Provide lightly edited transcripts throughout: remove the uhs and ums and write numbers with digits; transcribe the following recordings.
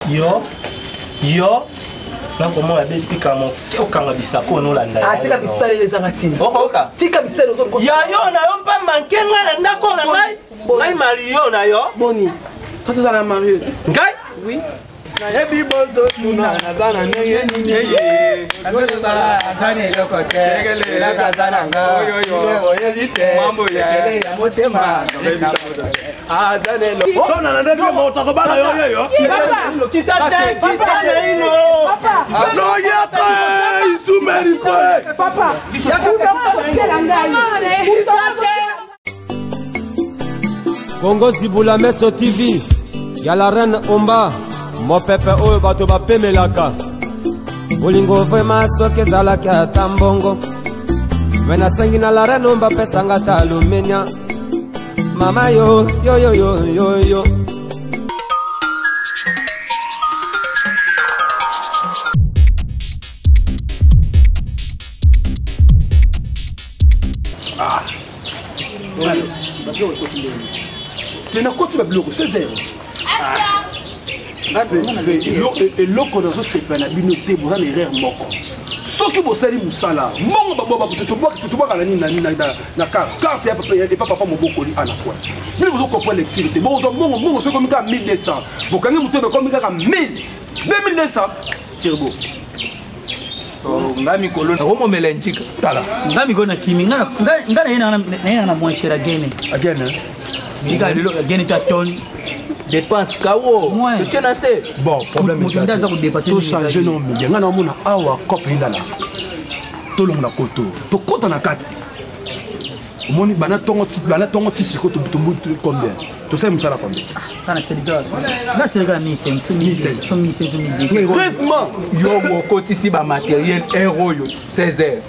Yo. Donc comment la bête pique à mon aucun bisako non la. Ah tika bisale les angatines. Oka. Tika bisale aux autres. Ya yo na yo pas manquer nga na ndako na ngai. Ngai Mario na yo. Boni. Ça c'est la Mario. Ngai? Oui. Ebi bozo tuna na zana neye neye. Agoba azane lokote. La kazana nga. Yo yelite. Mambo yele ya motema. Azane lo. Sona na ndenge moto ko bana yo. Kitate ino. Papa. No yata isumeri ko. Papa. Congo Zibula Meso TV. Ya la reine Omba. Mo pepe oyo bato bapemelaka bolingo vrema soki ezalaki ata mbongo me nasengi na la reine Omba pesanga ta alumenia mama yo. Tena koti babiloko 16h. Et l'oko dans ce fait na binoté boza na erreur moko. Soki bosali musala, mongo babo to na nini na carte ya papa et papa moboko li ana quoi. Mais vous comprenez l'activité. Bon mongo c'est comme 1200. Vous kangi mutobe comme 1000. 2200 tirbo. Ngami kolona romo melenjika. Tala. Ngami kona kimi ngana na mwanshera gene. Again. Nika lelo gene ta ton. Dépense kawo. Tu n'as assez. Bon, problème est tout changer non mais yanga na mona awa kope indala. To longa koto. To kota na kati. Omoni bana tongo tisi ko to combien? To sais musala combien? Sana selika. Na selika 1500. Brefement, yo mo kotisi ba matériel euro yo 16h.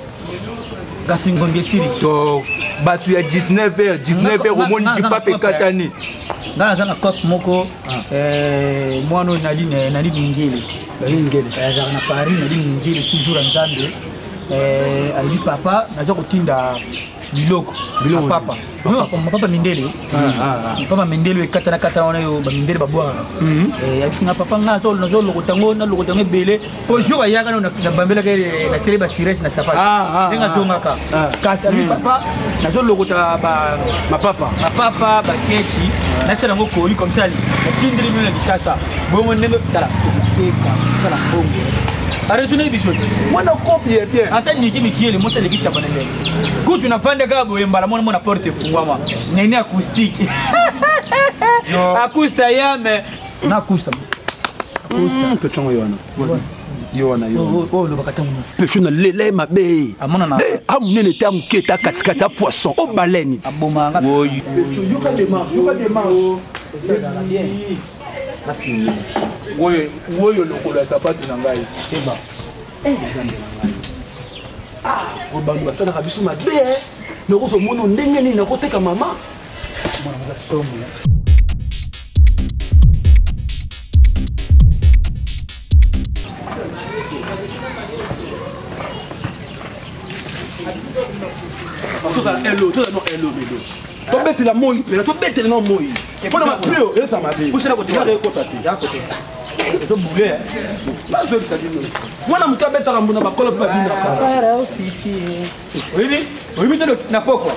Gasingonge siri. To batu ya 19h omoni kipa pe katani. Ngana zana cote moko mwana nali ngele. Na Paris nali ngele toujours nzambe. Ali papa nazo kotinda biloko papa papa mindele papa mindele ekatana wana yo ba mindele babwa yabisinga papa ngazo nazo lokotango na lokotango bele po jour ya kana na bambela ke na tele ba siresi na sapata ndenga zongaka kasi ali papa nazo lokota ba papa ba kechi na tsela ngo koli comme ça li tindiri mena kisasa bongo ndenga tala eka sala bongo. Arrêtez biso. Mwana copie bien. Ata niki mikiele mosa le kita banende. Ku tunapanda gabo yembala mwana porte fungwama. Nene acoustique. Akusta yame na akusta. Akusta que chongo yona. Oh lo bakatamu. Pecho na lele mabe. Amona na. Amunene te amuketa katikati ya poisson o baleni. Aboma nga. Oui. Yoka démarche. Na fini. Woyo lokolo ya sapatu na ngai. Eba. O bandu basala kabisu mabe. Noko so mono ndenge ni nakoteka mama. Mwana mza somo. Hello. To bete la moi, to bete la moi. Faut na plus, ça m'a dit. Faut na côté. To boule. Là je te dis. Moi na muta beta rambuna ba kola pa bina. Para ofiti. Oui, na poko.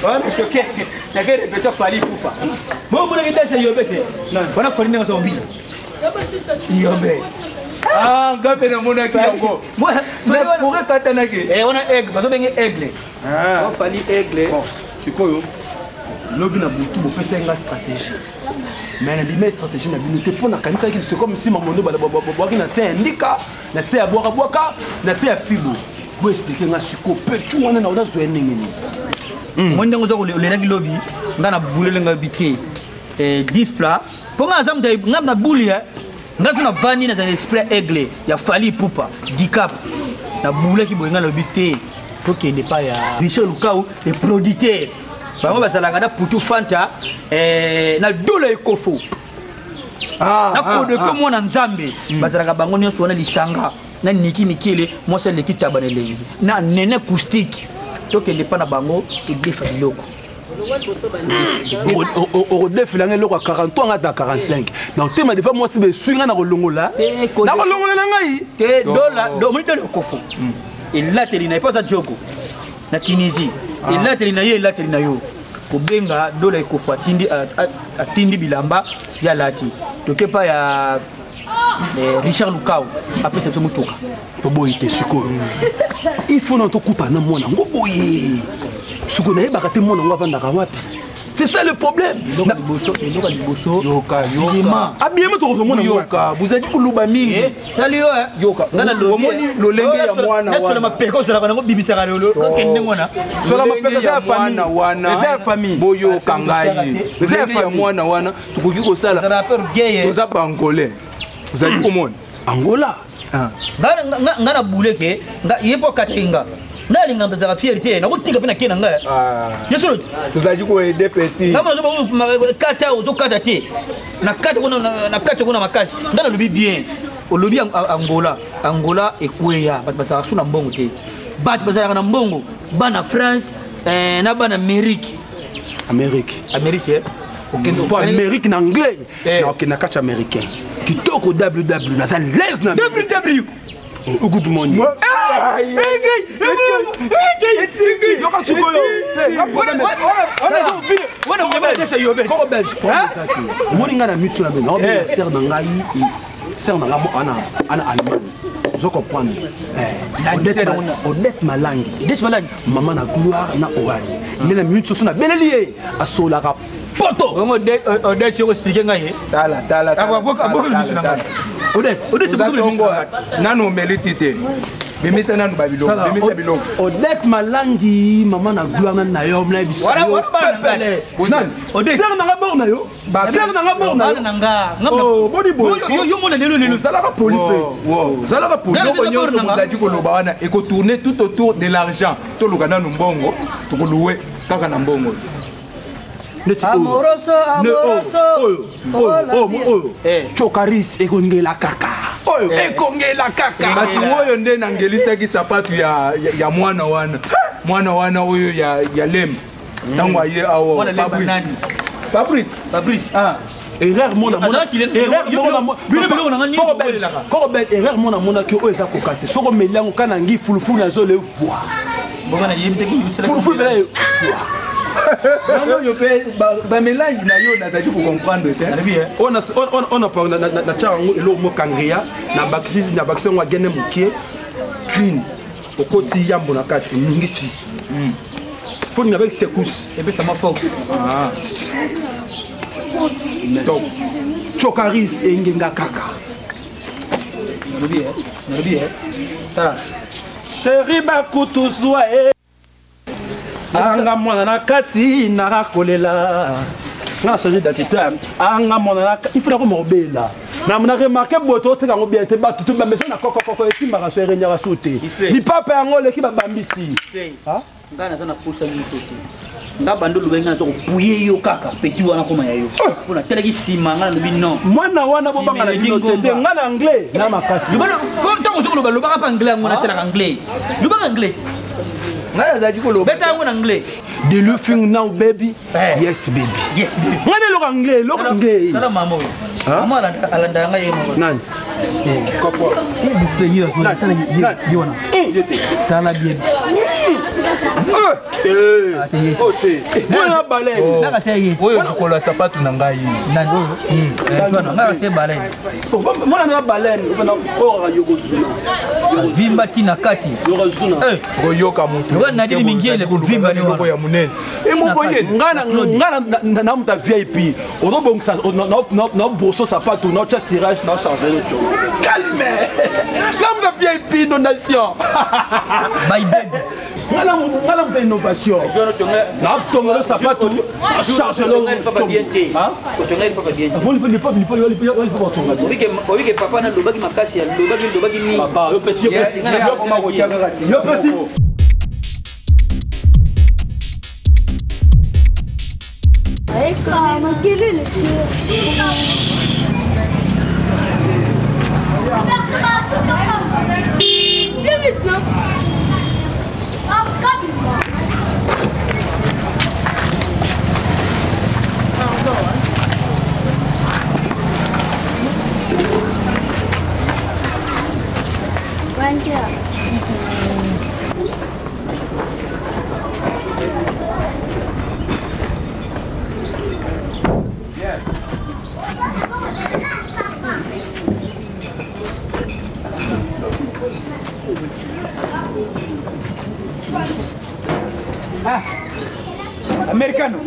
Wana toke. Na kere beto fali kufa. Mo muna ngidasha yobete. Wana kolinde ngaso mbi. Yobe. Ah, ngabe na mona kiango. Moi, pourrait katana ke. Wana aigle, bazo bengi aigle. On fali aigle. Bon, sikoyo. Lobi na butu bo pesa nga stratégie. Mais na bimé stratégie na bimité pour na kanisa ki c'est comme si mamondo ba na c'est indika, na c'est aboaka, na c'est fibo. Bo expliquer nga siko petu wana na oda zo endingi ni. Mwende ngozo ko le ngi lobi ngana bulele nga bité 10 plats. Pour nga zamda ngam buli nga tuna vani na esprit aigle ya fali pupa 10 cap. Na bule ki boyenga lobi te. Ko kende pa ya Michel Lukau et producteur. Bango bazalanga na putu fanta na dola ekofo. Na kode ko mona nzambe bazalanga bango nyonso wana lisanga na niki mikele mosa leki tabanele na nene acoustique to kende pa na bango to defa biloko. orodefilanga eloko ya 40 ans ata 45 na otema defa mwasi besunga na kolongola na ngai te dola omidole okofo elateli na ye mposa joko na Tunisie elateli na ye elateli na yo kobenga dola ekofo atindi bilamba ya lati tokepa ya Richard Lukao apesa biso motuka toboyi te sikoyo ifo na tokutana mwana ngo boye sikoyo nayebaka te mwana ngo avandaka wapi. C'est ça le problème. Abiyema tokozomona yoka buzaki kuluba mingi taliyo yoka ngana lolenge ya mwana wana na mapeko sola kana ngobibisaka lolo kokende ngona sola mapeko za famille wana famille boyo kangai za famille mwana wana tukoki ko sala toza ba angolais uzali komona Angola ngana buleke yepo katinga nali ngamba za fierté na kutinga pena kena ngaya yeso tuzaji ko aider petit kama zo kata ozo kata te na kata kuna makasi ngana lobi bien olobi Angola ekweya bat basaka suna mbongo te bat basaka na mbongo bana France na bana Amérique okendo po Amérique na anglais na okenda catch américain kitoko www na za les na www good morning. Odette Malangi maman na gloire na orali ndena minute so na belelier asolaka poto Odette yo expliquer ngai tala Odette nano melitite bimisa nanu babilongo bimisa bilongo Odette Malangi maman na gloire na yo mna biso Odette ser na ngabor na yo ser na ngabor na yo body boy yo mona lelo zalaka poli pe zalaka poli ko nyonso muzaki ko loba wana et ko tourner tout autour de l'argent to lukana no mbongo to ko louer kaka na mbongo amoroso chokaris ekongela kaka ekongela kaka basi oyo nde nangelisaki sapatu ya mwana wana oyo ya lem tango aye awo Fabrice erreur mona ki oyo eza kokate soko meliango kana ngi fulufulu na zole voir fulufulu bela yo pe ba mélange na yo na zaki ko comprendre te on a parlé na chango elo mo kangria na bakisi ngwa gene mukie clean okoti yambo na kati ningi fi faut ni avec secousse et puis ça m'a force donc chokaris engenga kaka nabi ta chéri bakutuzwa anga mwana na kati na kolela na changer d'identité anga mwana na il faut ko bela na mona remarquer boto te kango bien te batu to ba maison na koko etimba so erenyaka sote ni papa yango leki ba bambisi ha ngana sana pusa ni sote ngaba ndo lubenga zo kupuye yo kaka peti wana koma ya yo pona teleki sima ngana lobi non mwana wana bo banga na dinote ngana anglais na makasi lubana ko tango zo loba loba pa anglais ngona telaka anglais lubanga anglais ngana zaki ko loba beta ngona anglais de looking now baby yes baby ngana lo anglais kala mamo mama alanda nga yemo nani kopo display yo so tala yona tala bien mwana baleine naka sey oyo tukola sapatu na ngai nani oyo naka sey baleine mwana na baleine ubana ora yogosuna vimba tina kati yogosuna koyoka mutu ngana nadili mingiele kuvimba ni wana ya munene emoboye ngana na muta VIP onobongisa na broso sapatu na cha cirage na changer le chou calme na muta VIP donation my baby ngana muta innovation na tonga le sapatu charger le papa bien te kotonga papa bien Oli papa na lobaki makasi ya lobaki ni papa yo pesi yo pesi Calma, que ele Ah, americano.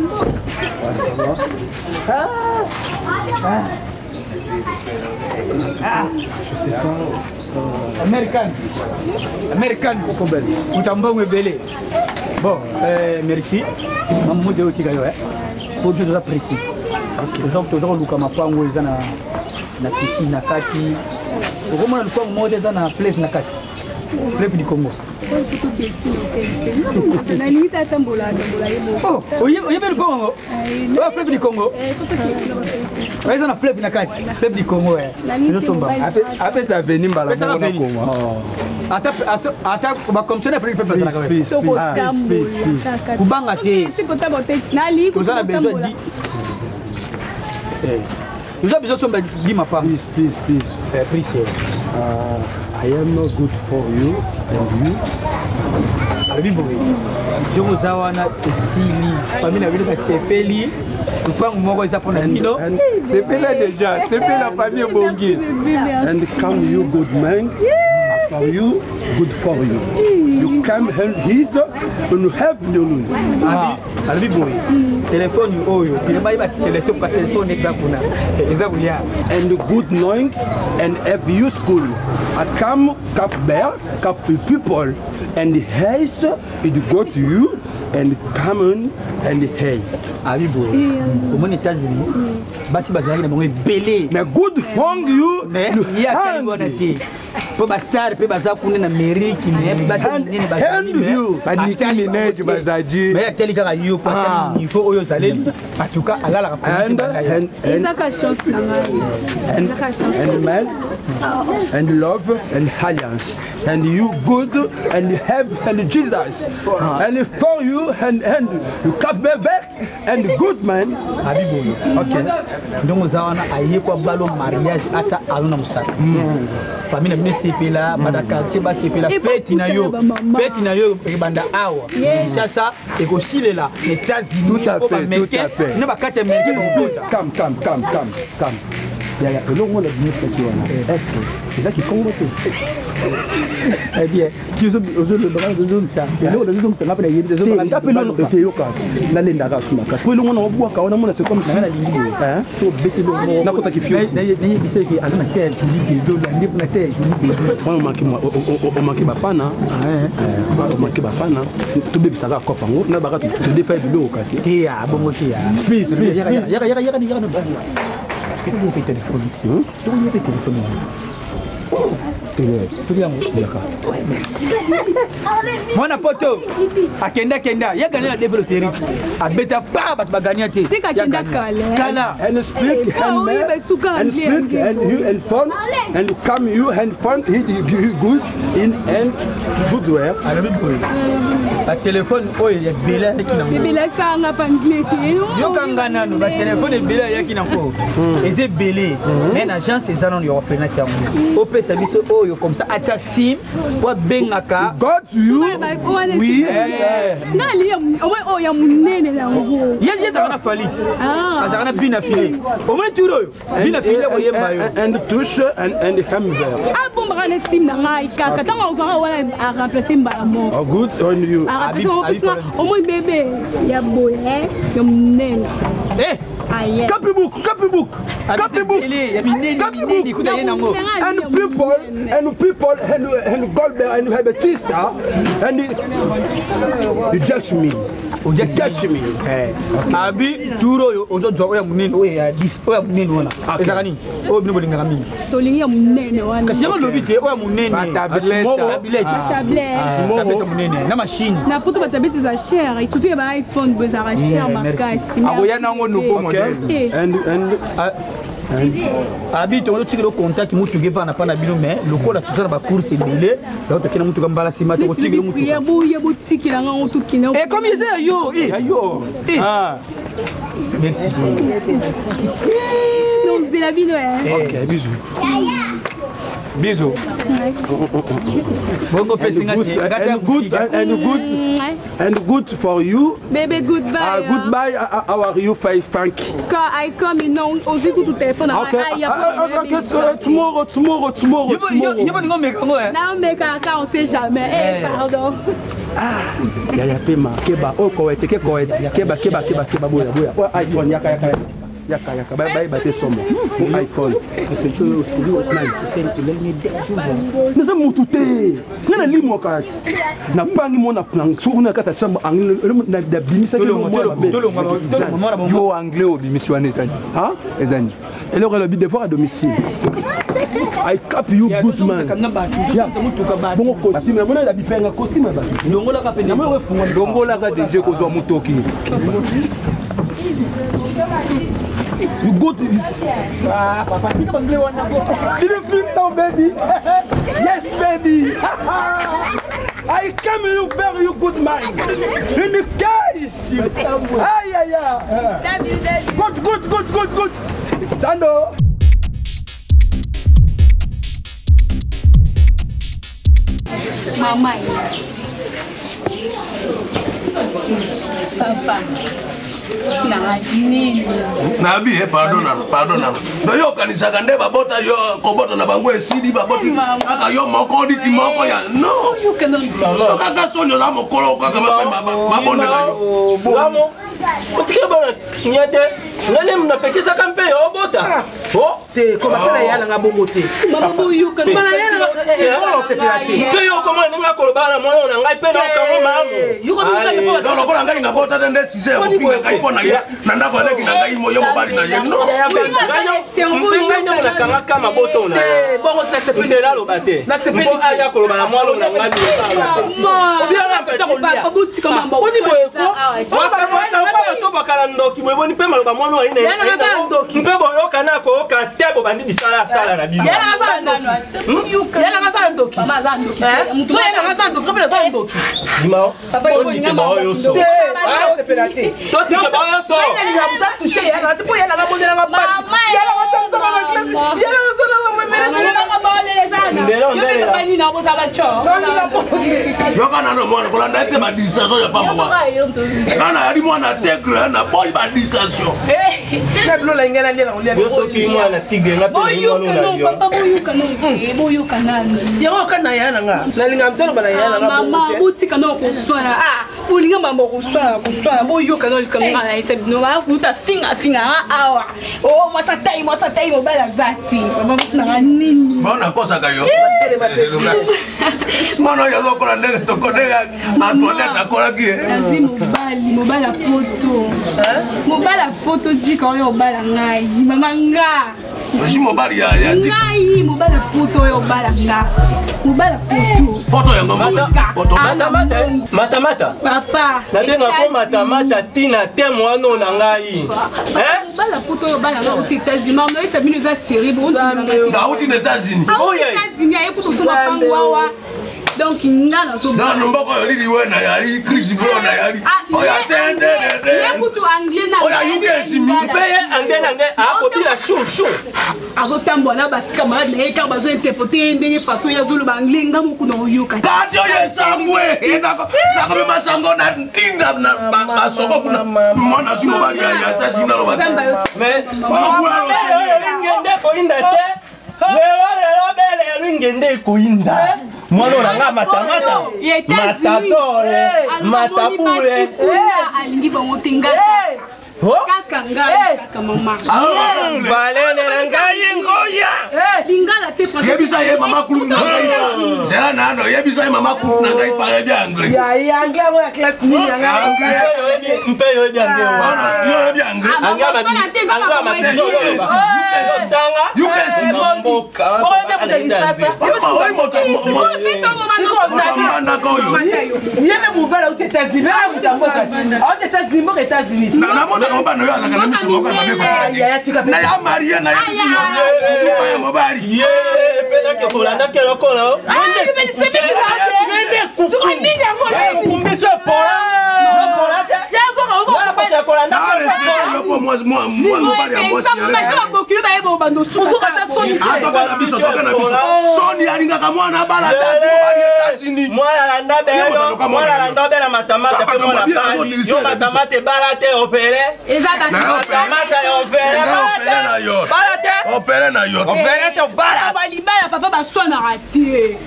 Je sais pas. Americano. Mutambongo belé. Bon, merci. Maman de otika yo pour que tu apprécies. Donc tu as luka mapango ezana na piscine na kati. Okomona luka mode ezana place na kati. Fleuve du Congo. Oh, oyebe le Congo. Oh, fleuve du Congo. Ouais, ça na fleuve na kati. Fleuve du Congo Nous sommes après ça venir mbala ça venir. Ata ba commissionnaire pour le peuple na kati. Please. Kubanga te. Vous avez besoin de nous avons besoin de dire ma femme. Please. Please. I am not good for you and you. Alibibori. Jongo zawana esili. Famille na vile ka sepeli. Lupango moko eza pona nino. Sepela déjà, sepela famille bongi. And come you good man. For you, good for you. You come help his and have no. Alibibori. Téléphone oyo. Kilema iba téléphone ka téléphone exakuna. Ezakulia. And good knowing and if you school. I come Cap Bear, Cap people, and haze it go to you and come on and haze. Alibo, comme aux États-Unis, basi bazali na bango belé. Mais good for you, mais il y a tellement de thé. Pour bastar, pour baza kuna na Amérique, mais basi nini bazali you. Badikini neji bazaji. Mais teli kaka yo kwa il faut oyo zaleli. En tout cas, ala la c'est ça ka chance na ngai. And love and alliance and you good and have and Jesus and for you and you come back and good man Habibo. Okay. Donc zawana aye kwa balo mariage ata alona musaka. Famille na sepela madaka tiba sepela fête na yo banda awa. Sasa ekosilela États-Unis tout à fait. Ne ba kati américain come. Il y a le long de c'est là qui compte. Eh bien, qui sont le bras de zone ça. Le zone ça n'a pas des zones on appelle le Teyoka. La lenda rasumaka. Pour le monde on voit quand on a c'est comme ça la ligne. Hein? So bête le na kota ki fio. Ni c'est que alana terre qui dit que ndi na terre qui dit que on manque bafana. On manque bafana. To be bisaka ko fango na baka to defy bilo kasi. Tia bongo tia. Please. Yaka no. Tudo tem telefone. Tudo tem telefone. Tudo yango. Yaka. Mwana poto. Akenda yaka na développer. Abeta pa bat bagania te. C'est kakenda kala. And speak and speak and you and fun and come you and fun he good in and good wear. La téléphone oyo ya bela yaki na. Bela sanga panglé. Yo kangana no ba téléphone bela yaki na ko. Eze belé. Mais l'agence eza non yo offre na tiamu. O pesa biso oyo comme ça atia sim wa bengaka. God you. Oui. Ngali o ya munene la ngo. Yes ana falit. Azana bina filé. O mo turo yo. Bina filé ko yemba yo. And touche and hamburger. Ah bon brane sim na ngai kaka tanga o vara wala a remplacer mbala mo. Oh good on you. Au moins bébé, il y a beau, il y a mon Copybook. And people and Goldberg and have a tista and you judge me. Judge me. Abi turo yo ozo oya munene oya dis oya munene wana. Ezakani. O bino bolinga mingi. Tolinga munene wana. Kasi yango lobi te oya munene. Tablette. Tablette munene na machine. Na poto ba tablette za cher, et surtout ba iPhone bezara cher makasi. Akoya nango nouveau modèle. And Abi to no tikelo contact mutu gepa na pana bino mais lokola tuzana ba course ebele donc tokena mutu kambala sima to tikelo mutu ya botikela nga to kina et comme ça yo merci donc c'est la vie. OK bisous. Bisous. And good for you. Baby, goodbye. Goodbye. How are you, Frank? I come in now. Aussi, tout le téléphone. Okay. Tomorrow. Now, make a car, on sait jamais. Pardon. Yaya pema keba koete keba boya iPhone yaka bye bate somo iPhone pecho studio Osman c'est nous sommes mututé ngana limo kati na pangi mona na kata chambre anglais na bimisa yo anglais obimisiwane ezani ezani et alors le devoir à domicile. I cap you good man. Bon costume, na mona la bipenga costume ba. Ndongola ka pende. Na wefunga ndongola ka DJ kozwa mutoki. You go to papa tika bangle wana go. Did you flip down baby? Yes baby. I come you very good man. In the case. Aïe. Good. Dando. Mama. Papa. Nabi pardon. Yo kanisa kande babota yo kobota na bango esidi baboti aka yo mokodi ti moko ya no. You cannot. Kaka sonyo la mokolo kaka mabonde na yo. Bravo. Otike bona nyate. Ngale mnapekeza kampe yo bota. Oh, te ko batala yala nga bongo te. Mama boyu kan bana yala ko se pelati. Pe yo koma ninga ko bana mwana na ngai pe na kango mamu. Yo ko misa ko batala. Ko ngai na bota tende 6 heures finga kai pona ya. Na ndako leki na ngai mo yo mobali na ye no. Ngai na kanga kama boto na. Bongo ta se pelera lo bate. Na se pelera ko aya ko bana mwana na ngai yo bana. Si ala pesa ko lia. Buti kama mbo. Oni boye ko. Wa ba to bakala ndoki boye boni pe maloba mwana wa ine. Mpe boyo kana ko ka tebo bandi bisala sala na bino. Yana ngasa ndoki. Mama za ndoki. So yana ngasa ndoki kapela za ndoki. Dimao. Papa yo ngama yo so. Se pelate. To tike ba yo so. Yana ni abuta toucher yana tipo yana nga bonde na nga pasi. Yana watanza na classe. Yana ngasa na mwemele. Yana nga bole lezana. Yo bani na boza ba cho. Yo kana no mwana kola ndete ba distanciation ya pamba wa. Kana ali mwana tegre na boy ba distanciation. Na blo la ngena lela ulia. Yo so ki mwana tigre nga pe boyu kanani. Yo kana yana nga. Na linga mtono bana yana nga. Mama buti kana ko swala. Ulinga mambo ko swala boyu kana kanga na ese no ba kuta finga awa. Oh mwasa tai mo bala zati. Baba na nini? Bona kosa kayo. Mwana yo kola ndege tokonega Antoinette akola kie. Asi mobala photo. Mobala photo dika yo bala ngai. Mama nga. Oshi mobali ya dika. Ngai mobala photo yo bala nga. Mobala photo. Photo ya mama. Photo mata. Papa. Na denga ko mata tina temo ano na ngai. Mobala photo yo bala nga uti tazima no esa bino za série bo uti na uti na États-Unis. États-Unis ay kuto soma pangwawa. Donc ngana so na mboko yali wena yali Chris Brown yali oya tende kuto anglais na oya yuke peye anglais akobila chou azotambo na ba camarade na eka bazo interpréter ndenge façon ya zulu ba anglais ngamu kuno yoka kati oye sangwe nako be masango na tinda na basoko kuna mwana simo bali ya tazina lo bata mais ngende ko inda te lelo bele ngende ko inda mwana nga matamata matadore matabule alingi bango tinga kaka mama balene ngai ngoya lingala te français yebisa ye mama kulunga ngai zela nano yebisa ye mama kulunga ngai parle bien anglais ya anglais wa classe ni anglais mpe yo bien anglais yo bien anglais anglais tanga you can see mboka oya mutalisasa yeme mubala aux États-Unis aux États-Unis na mona ko bana yo ala kana misimo ko mabe ko na ya maria na ya misimo ya mobali ye pena ke bolanda ke lokolo Soni alingaka mwana bala tati mobali États-Unis. Mwana landa bela matamata pe mwana pali. Yo matamata bala te opéré. Matamata opéré. Opéré na yo. Opéré te bala. Balibala papa baswana raté.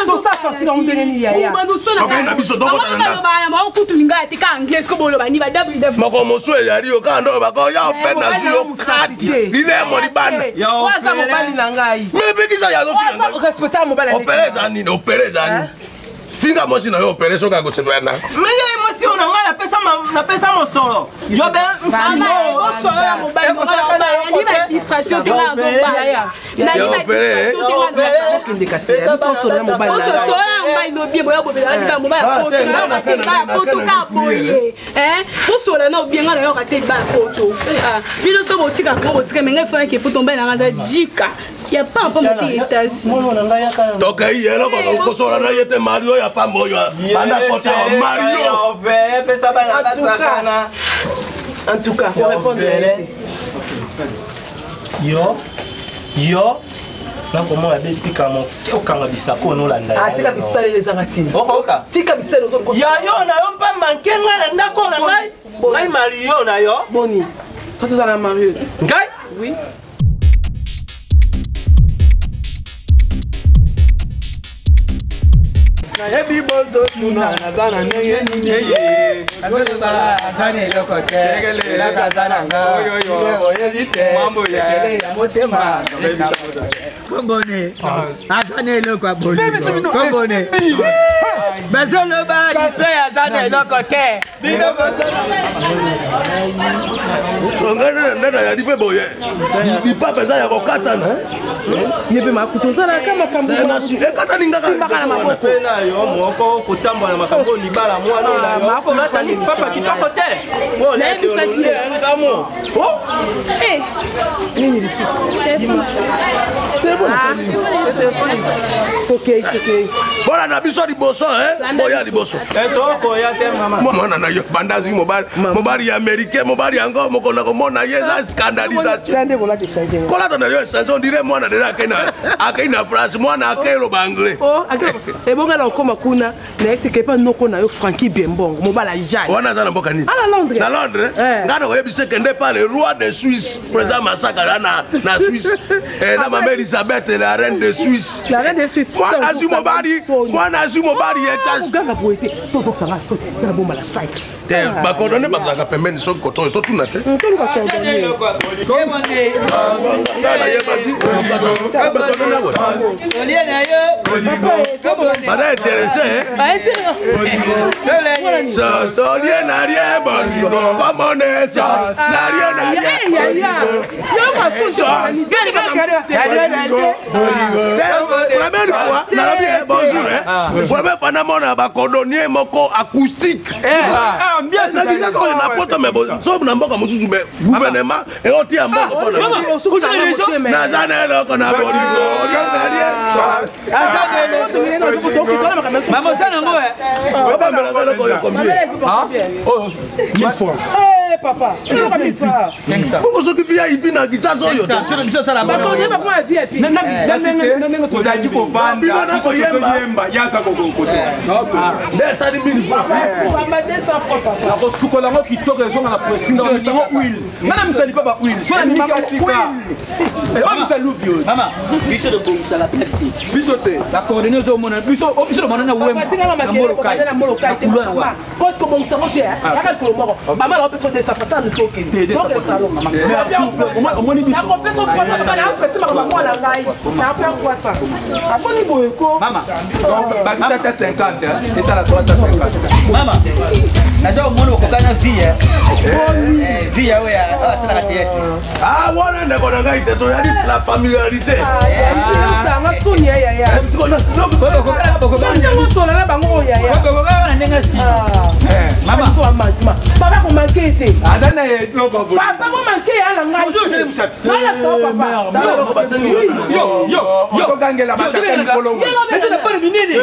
So ça partir on deni yaya. OK na biso doko tanda. Ba kutu linga tika anglais ko bolo ba ni ba w. Moko mosu yari o kando ba ko ya opéré na yo. Ile mo di bana. Waza mobali na ngai. Me bikisa ya zo. Respecta mobali. Opéré zani. Finga mosi na yo opéré so ka go tebana. Mais émotion na nga na pesa mo solo. Yo ben mama o solo la mobali mo ni ba distraction te na zo ba. Na ni ba distraction te na kende kasi. So solo la mobali. So solo la mobali no bien boya bobela ni ba mobali photo na ba photo ka boye. So solo na bien ngana yo ka te ba photo. Bilo so botika ko botika menga fa ke photo mba na nga jika. Ya pas un peu monté étage. Donc il y a là ko solo na yete Mario ya pambo yo. Bana kota Mario. En tout cas, pour répondre yo donc comment la bête kama okanga bisako no landa tika bisale les angatini oka tika bisale zo ya yo na yo mpa mankenga na ndako na ngai Mario na yo boni quand ça na Mario ngai oui Ebi bozo tuna nazana neye neye Agoleba azane lokote Tegele la kazana nga Oyo zite Mambo ya motema Kongone azane lokwa bolo Kongone Bezolo ba display azane lokote Ngana ndana ya dipe boye Di papa za ya kokatana Yebe makutozana kama kambo kata ningaka na maboko yo moko kotambola makambo libala mwana na yo kolata ni papa kitoko te o lete olule ngamo o nini lisusu ok bona na biso liboso boya liboso etoko ya te mama mwana na yo bandazi mobali ya américain mobali yango moko na komona ye za scandalisation kolata na yo saison dire mwana de akaina France mwana akelo banglais ebonga na koma kuna na esike pa noko na yo Frankie Biembongo mobala jai wana za na mboka nini na Londres ngana ko yebise kende pa le roi de Suisse président Massaka na Suisse na mama Elisabeth la reine de Suisse mwana azu mobali etage ganga poete to ko sanga so na bomba la site ba coordonner ba sanga pembeni so ko to tuna te to ko coordonner komone Pas intéressé, ça rien à rien, bon, pas mon ça, rien à rien. Maman, ça n'a papa, pourquoi ce qui vient ici n'a qui ça soyo pas comment VIP kozaji kovanda koyemba yaza ndesa ni mini papa 200 francs papa akosukola ngo kitoko ezonga na prestige sango huile ngana misali papa huile sona ni makasika o misali uvio mama biso de bongisa la perte biso te la coordonner zo mona biso de mona na wemba na molokai na molokai te mama ko ko bongisa mo te aka ko moko mama la peso de sa façon de token donc le salon mama omoni biso na ko peso ko sa ba na peso mama mo na ngai na pa quoi ça aboni boyeko mama bakisa ta 50 et ça la 350 mama nazo mona okokana vie vie ya sana kati ah wana ndeko na ngai te to ya la familiarité ça nga sonia ya sonia na bango ya kokokana ndenga si mama papa ko manquer te azana loko papa ko manquer ala ngai wala so papa yo kangela mataka kolongo mais c'est pas le minine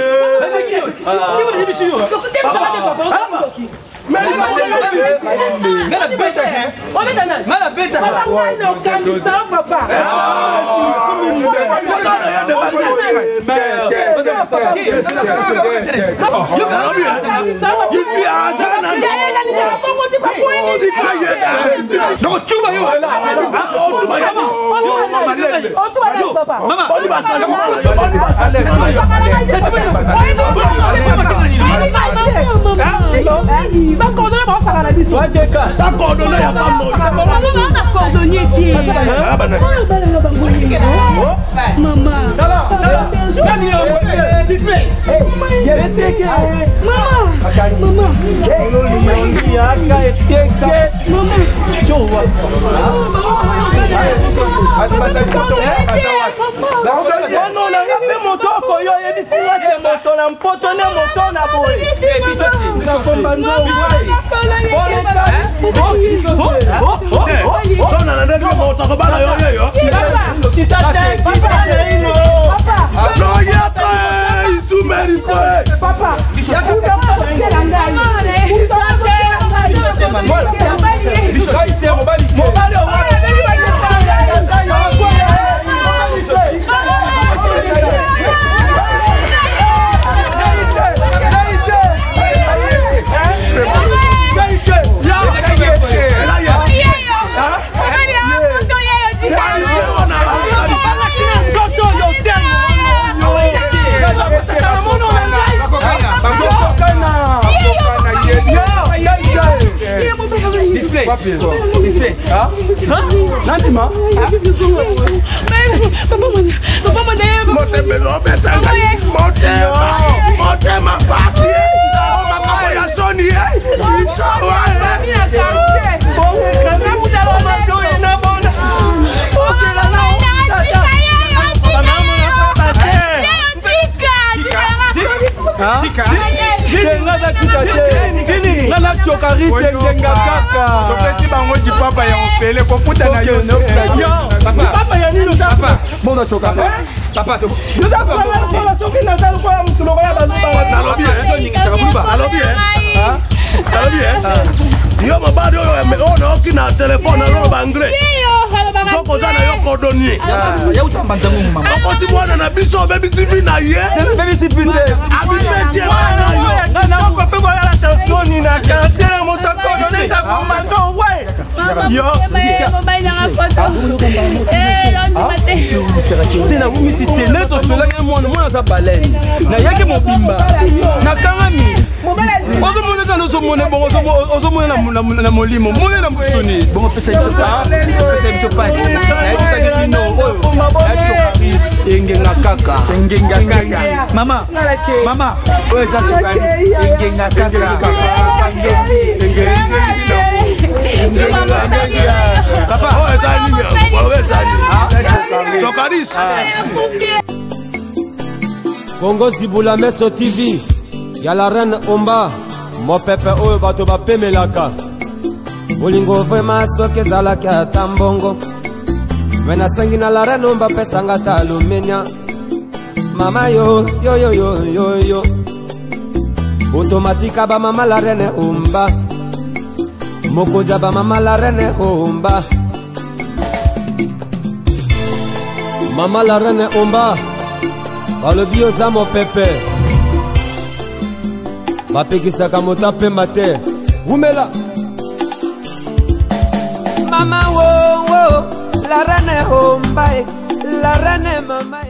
Mama, where's Congo Zibula Meso TV, y'a la reine Omba, mon pépé oyo bato ba pemelaka. Bolingo vraiment soke zalaki ata mbongo. Wena sangi na la reine Omba pesanga ta alumenia. Mama yo, yo yo yo yo yo. Automatika ba mama la reine Omba. Mokoja ba mama la reine Omba. Mama la reine Omba. Balobi oza mo pepe bapekisaka moto apemba te umela mama wo la reine Omba la reine mama